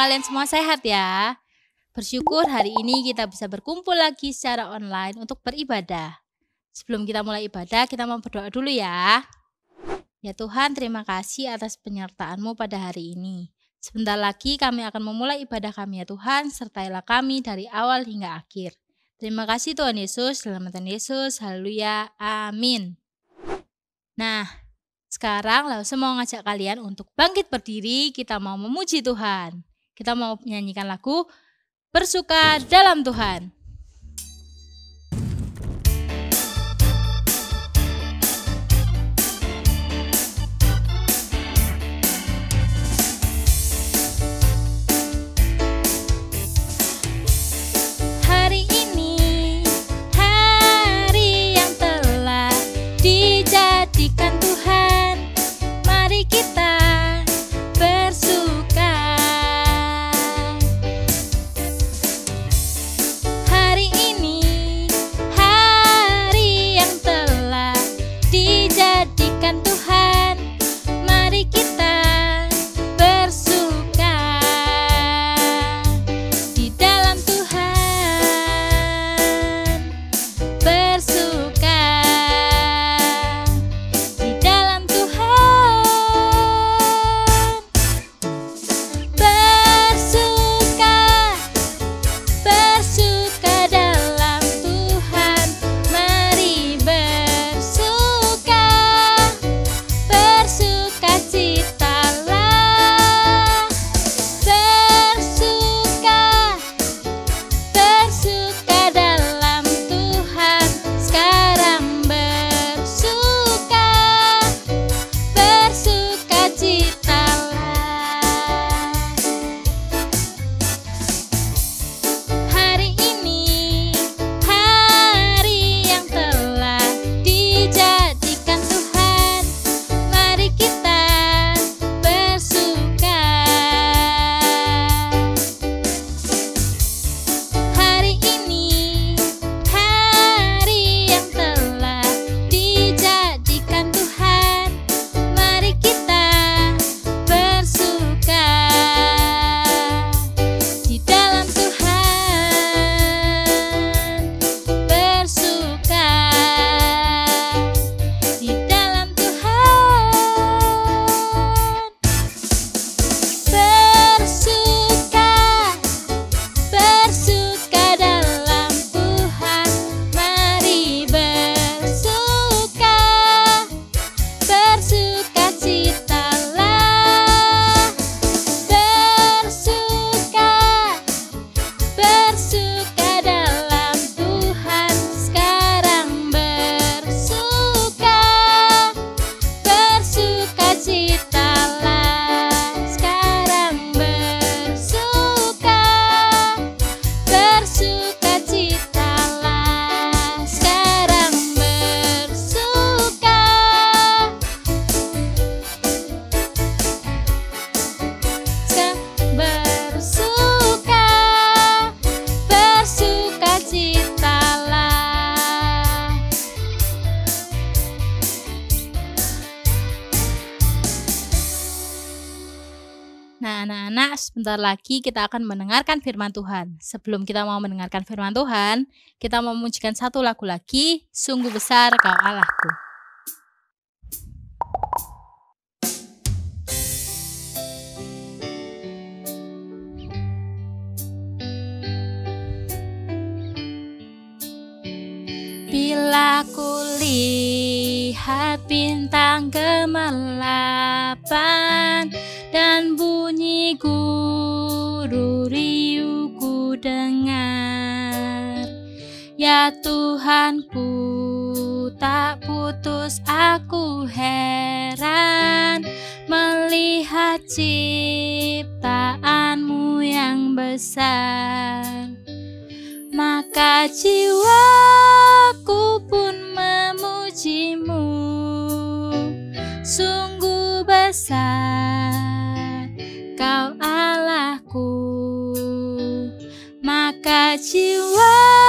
kalian semua sehat ya. Bersyukur hari ini kita bisa berkumpul lagi secara online untuk beribadah. Sebelum kita mulai ibadah, kita mau berdoa dulu ya. Ya Tuhan, terima kasih atas penyertaan-Mu pada hari ini. Sebentar lagi kami akan memulai ibadah kami ya Tuhan, sertailah kami dari awal hingga akhir. Terima kasih Tuhan Yesus, dalam nama Tuhan Yesus, haleluya, amin. Nah, sekarang Lause mau ngajak kalian untuk bangkit berdiri, kita mau memuji Tuhan. Kita mau menyanyikan lagu Bersuka dalam Tuhan. Hari ini, hari yang telah dijadikan Tuhan, mari kita bersuka. Hari ini, hari yang telah dijadikan Tuhan, mari kita bersuka di dalam Tuhan, bersuka di dalam Tuhan, bersuka, bersuka dalam Tuhan, mari bersuka, bersuka citalah, bersuka, bersuka dalam Tuhan, sekarang bersuka, bersuka citalah. Hari ini, hari yang telah dijadikan Tuhan, mari kita bersuka. Hari ini, hari yang telah dijadikan Tuhan, mari kita bersuka di dalam Tuhan, bersuka di dalam Tuhan, bersuka, bersuka dalam Tuhan, mari bersuka, bersuka citalah, bersuka, bersuka dalam Tuhan, sekarang bersuka, bersuka citalah, sekarang bersuka, bersuka citalah, sekarang bersuka, bersuka, bersuka citalah. Nah, anak-anak, sebentar lagi kita akan mendengarkan firman Tuhan. Sebelum kita mau mendengarkan firman Tuhan, kita mau memujikan satu lagu lagi, Sungguh Besar Kau Allahku. Bila kulihat bintang gemelapan dan bunyi guru riuhku dengar, ya Tuhanku, tak putus aku heran melihat ciptaanmu yang besar. Maka jiwaku pun memujimu, sungguh besar Kau Allahku. Maka jiwaku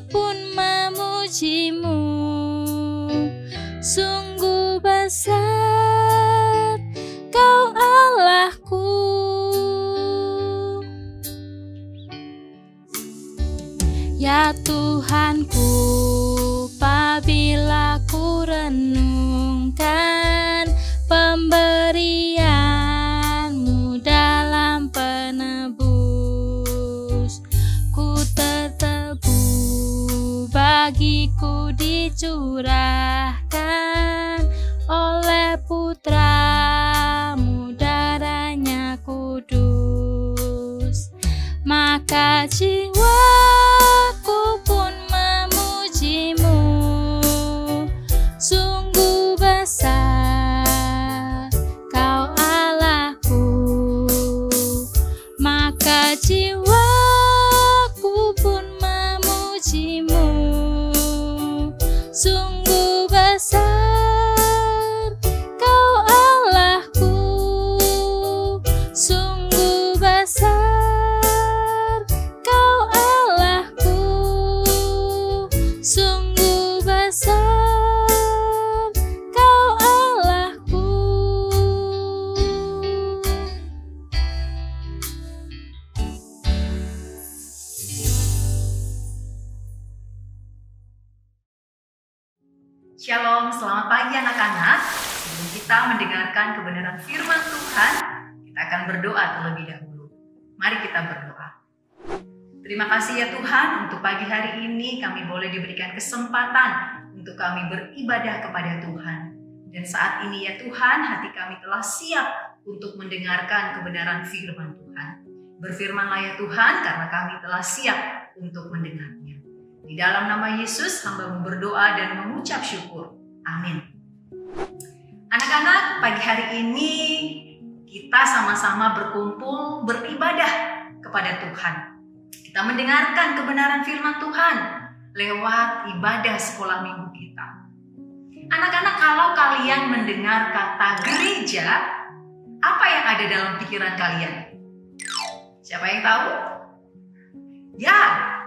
pun memujimu, sungguh besar Kau Allahku. Ya Tuhanku, apabila ku renungkan pemberian-Mu dalam penebus, ku tertebu bagiku dicurahkan oleh Putra-Mu, darahnya kudus. Maka jiwaku pun memuji-Mu, sungguh besar Kau Allahku. Maka jiwaku pun memuji-Mu, sungguh besar Kau Allahku, sungguh besar Kau Allahku, sungguh besar Kau Allahku. Shalom, selamat pagi anak-anak. Sebelum kita mendengarkan kebenaran firman Tuhan, kita akan berdoa terlebih dahulu. Mari kita berdoa. Terima kasih ya Tuhan, untuk pagi hari ini kami boleh diberikan kesempatan untuk kami beribadah kepada Tuhan. Dan saat ini ya Tuhan, hati kami telah siap untuk mendengarkan kebenaran firman Tuhan. Berfirmanlah ya Tuhan, karena kami telah siap untuk mendengarnya. Di dalam nama Yesus, hamba-Mu berdoa dan mengucap syukur. Amin. Anak-anak, pagi hari ini kita sama-sama berkumpul beribadah kepada Tuhan. Kita mendengarkan kebenaran firman Tuhan lewat ibadah sekolah minggu kita. Anak-anak, kalau kalian mendengar kata gereja, apa yang ada dalam pikiran kalian? Siapa yang tahu? Ya,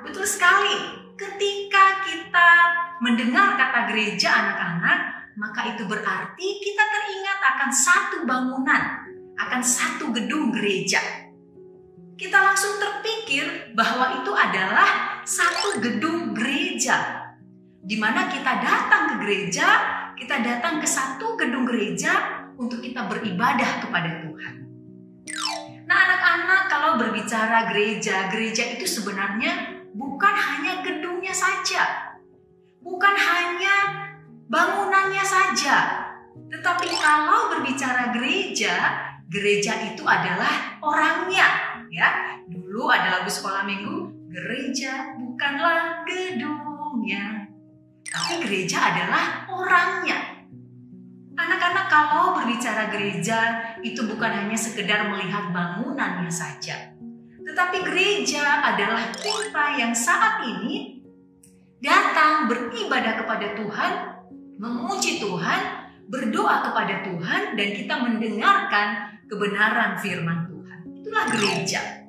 betul sekali. Ketika kita mendengar kata gereja anak-anak, maka itu berarti kita teringat akan satu bangunan, akan satu gedung gereja. Kita langsung terpikir bahwa itu adalah satu gedung gereja, di mana kita datang ke gereja, kita datang ke satu gedung gereja untuk kita beribadah kepada Tuhan. Nah anak-anak, kalau berbicara gereja, gereja itu sebenarnya bukan hanya gedungnya saja, bukan hanya bangunannya saja, tetapi kalau berbicara gereja, gereja itu adalah orangnya. Ya, dulu ada lagu sekolah minggu, gereja bukanlah gedungnya, tapi gereja adalah orangnya. Anak-anak, kalau berbicara gereja itu bukan hanya sekedar melihat bangunannya saja, tetapi gereja adalah kita yang saat ini datang beribadah kepada Tuhan, memuji Tuhan, berdoa kepada Tuhan, dan kita mendengarkan kebenaran firman Tuhan. Itulah gereja.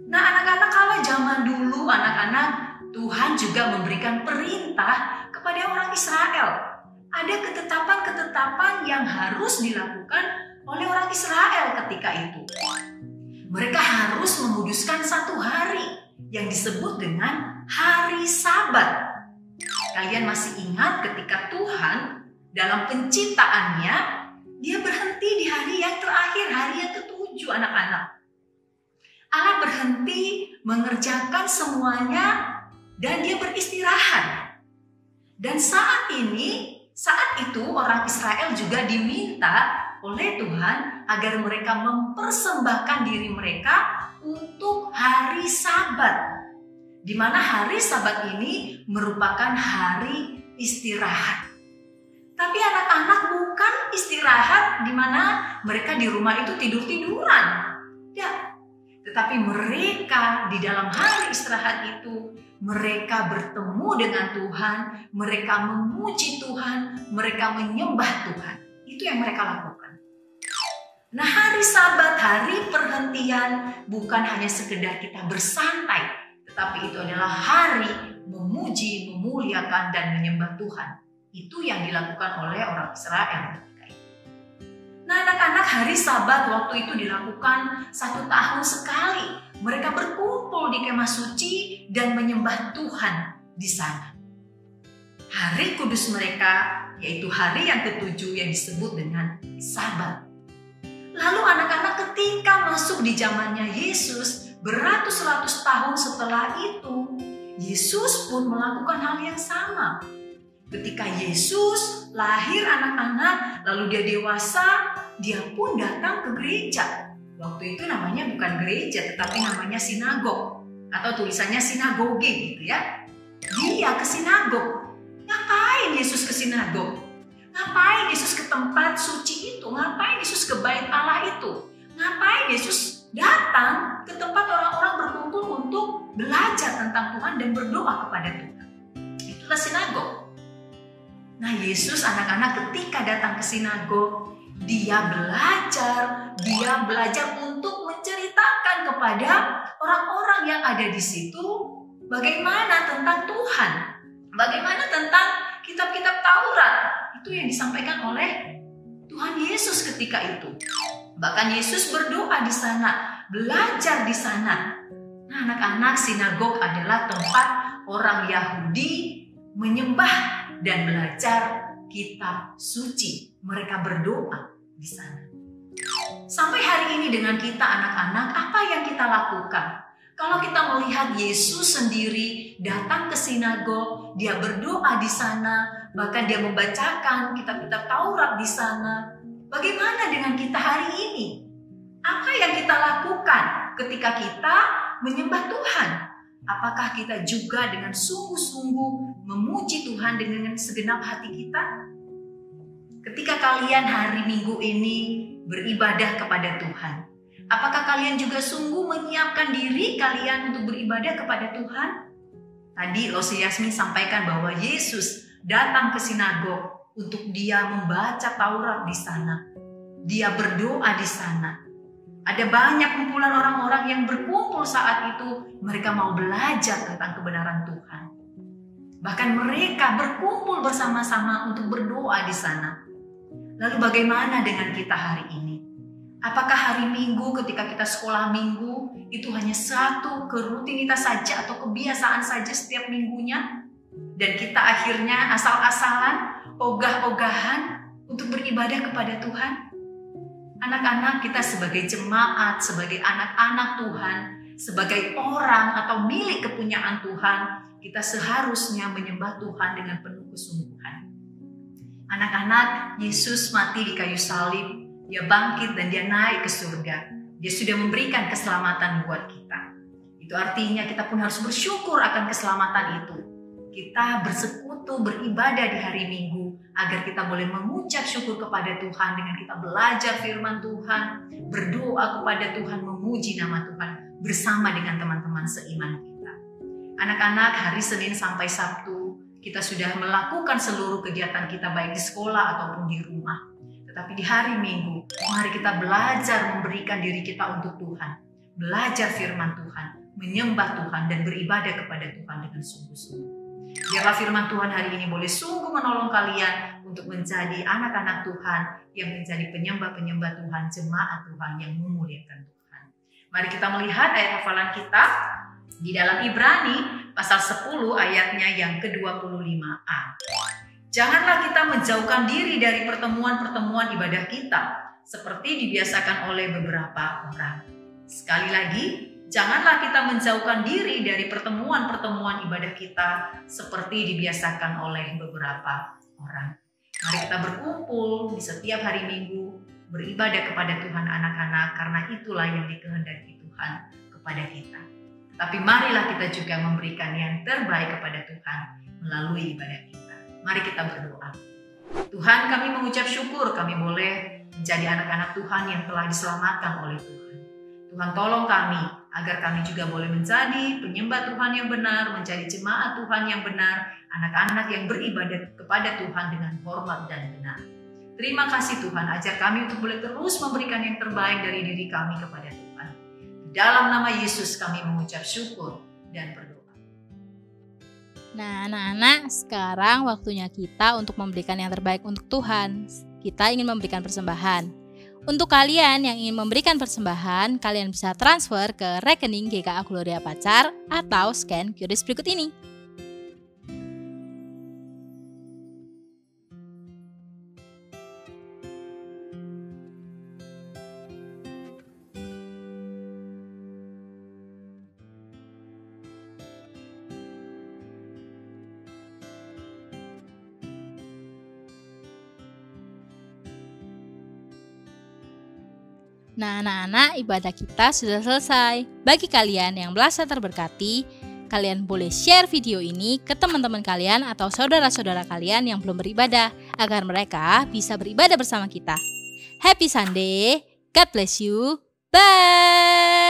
Nah anak-anak, kalau zaman dulu anak-anak, Tuhan juga memberikan perintah kepada orang Israel. Ada ketetapan-ketetapan yang harus dilakukan oleh orang Israel ketika itu. Mereka harus memuduskan satu hari yang disebut dengan hari Sabat. Kalian masih ingat ketika Tuhan dalam penciptaannya, dia berhenti di hari yang terakhir, hari yang ke-7 anak-anak. Allah berhenti mengerjakan semuanya dan dia beristirahat. Dan saat itu orang Israel juga diminta oleh Tuhan agar mereka mempersembahkan diri mereka untuk hari Sabat, di mana hari Sabat ini merupakan hari istirahat. Tapi anak-anak bukan istirahat di mana mereka di rumah itu tidur-tiduran. Ya, tetapi mereka di dalam hari istirahat itu mereka bertemu dengan Tuhan, mereka memuji Tuhan, mereka menyembah Tuhan. Itu yang mereka lakukan. Nah, hari Sabat, hari perhentian bukan hanya sekedar kita bersantai, tetapi itu adalah hari memuji, memuliakan, dan menyembah Tuhan. Itu yang dilakukan oleh orang Israel ketika itu. Nah anak-anak, hari Sabat waktu itu dilakukan 1 tahun sekali. Mereka berkumpul di di kemah suci dan menyembah Tuhan di sana. Hari kudus mereka yaitu hari yang ketujuh yang disebut dengan Sabat. Lalu anak-anak ketika masuk di zamannya Yesus, beratus-ratus tahun setelah itu, Yesus pun melakukan hal yang sama. Ketika Yesus lahir anak-anak, lalu dia dewasa, dia pun datang ke gereja. Waktu itu namanya bukan gereja, tetapi namanya sinagog. Atau tulisannya sinagoge gitu ya. Dia ke sinagog. Ngapain Yesus ke sinagog? Ngapain Yesus ke tempat suci itu? Ngapain Yesus ke bait Allah itu? Ngapain Yesus datang ke tempat orang-orang berkumpul untuk belajar tentang Tuhan dan berdoa kepada Tuhan? Itulah sinagog. Nah, Yesus anak-anak ketika datang ke sinagog, dia belajar untuk menceritakan kepada orang-orang yang ada di situ bagaimana tentang Tuhan, bagaimana tentang kitab-kitab Taurat. Itu yang disampaikan oleh Tuhan Yesus ketika itu. Bahkan Yesus berdoa di sana, belajar di sana. Nah, anak-anak, sinagog adalah tempat orang Yahudi menyembah dan belajar kitab suci. Mereka berdoa di sana. Sampai hari ini dengan kita anak-anak, apa yang kita lakukan? Kalau kita melihat Yesus sendiri datang ke sinagog, dia berdoa di sana, bahkan dia membacakan kitab-kitab Taurat di sana. Bagaimana dengan kita hari ini? Apa yang kita lakukan ketika kita menyembah Tuhan? Apakah kita juga dengan sungguh-sungguh memuji Tuhan dengan segenap hati kita? Ketika kalian hari Minggu ini beribadah kepada Tuhan, apakah kalian juga sungguh menyiapkan diri kalian untuk beribadah kepada Tuhan? Tadi Rosi Yasmin sampaikan bahwa Yesus datang ke sinagog untuk dia membaca Taurat di sana. Dia berdoa di sana. Ada banyak kumpulan orang-orang yang berkumpul saat itu. Mereka mau belajar tentang kebenaran Tuhan. Bahkan mereka berkumpul bersama-sama untuk berdoa di sana. Lalu bagaimana dengan kita hari ini? Apakah hari Minggu ketika kita sekolah Minggu itu hanya satu kerutinitas saja atau kebiasaan saja setiap minggunya? Dan kita akhirnya asal-asalan, ogah-ogahan untuk beribadah kepada Tuhan? Anak-anak, kita sebagai jemaat, sebagai anak-anak Tuhan, sebagai orang atau milik kepunyaan Tuhan, kita seharusnya menyembah Tuhan dengan penuh kesungguhan. Anak-anak, Yesus mati di kayu salib, dia bangkit dan dia naik ke surga. Dia sudah memberikan keselamatan buat kita. Itu artinya kita pun harus bersyukur akan keselamatan itu. Kita bersekutu, beribadah di hari Minggu, agar kita boleh mengucap syukur kepada Tuhan dengan kita belajar firman Tuhan, berdoa kepada Tuhan, memuji nama Tuhan bersama dengan teman-teman seiman kita. Anak-anak, hari Senin sampai Sabtu kita sudah melakukan seluruh kegiatan kita baik di sekolah ataupun di rumah. Tetapi di hari Minggu, mari kita belajar memberikan diri kita untuk Tuhan, belajar firman Tuhan, menyembah Tuhan dan beribadah kepada Tuhan dengan sungguh-sungguh. Biarlah firman Tuhan hari ini boleh sungguh menolong kalian untuk menjadi anak-anak Tuhan yang menjadi penyembah-penyembah Tuhan, jemaat Tuhan yang memuliakan Tuhan. Mari kita melihat ayat hafalan kita di dalam Ibrani pasal 10 ayatnya yang ke-25a. Janganlah kita menjauhkan diri dari pertemuan-pertemuan ibadah kita seperti dibiasakan oleh beberapa orang. Sekali lagi, janganlah kita menjauhkan diri dari pertemuan-pertemuan ibadah kita seperti dibiasakan oleh beberapa orang. Mari kita berkumpul di setiap hari Minggu, beribadah kepada Tuhan anak-anak, karena itulah yang dikehendaki Tuhan kepada kita. Tapi marilah kita juga memberikan yang terbaik kepada Tuhan melalui ibadah kita. Mari kita berdoa. Tuhan, kami mengucap syukur kami boleh menjadi anak-anak Tuhan yang telah diselamatkan oleh Tuhan. Tuhan, tolong kami agar kami juga boleh menjadi penyembah Tuhan yang benar, menjadi jemaat Tuhan yang benar, anak-anak yang beribadah kepada Tuhan dengan hormat dan benar. Terima kasih Tuhan, ajar kami untuk boleh terus memberikan yang terbaik dari diri kami kepada Tuhan. Di dalam nama Yesus kami mengucap syukur dan berdoa. Nah, anak-anak, sekarang waktunya kita untuk memberikan yang terbaik untuk Tuhan. Kita ingin memberikan persembahan. Untuk kalian yang ingin memberikan persembahan, kalian bisa transfer ke rekening GKA Gloria Pacar atau scan QRIS berikut ini. Nah, anak-anak, ibadah kita sudah selesai. Bagi kalian yang merasa terberkati, kalian boleh share video ini ke teman-teman kalian atau saudara-saudara kalian yang belum beribadah, agar mereka bisa beribadah bersama kita. Happy Sunday, God bless you, bye!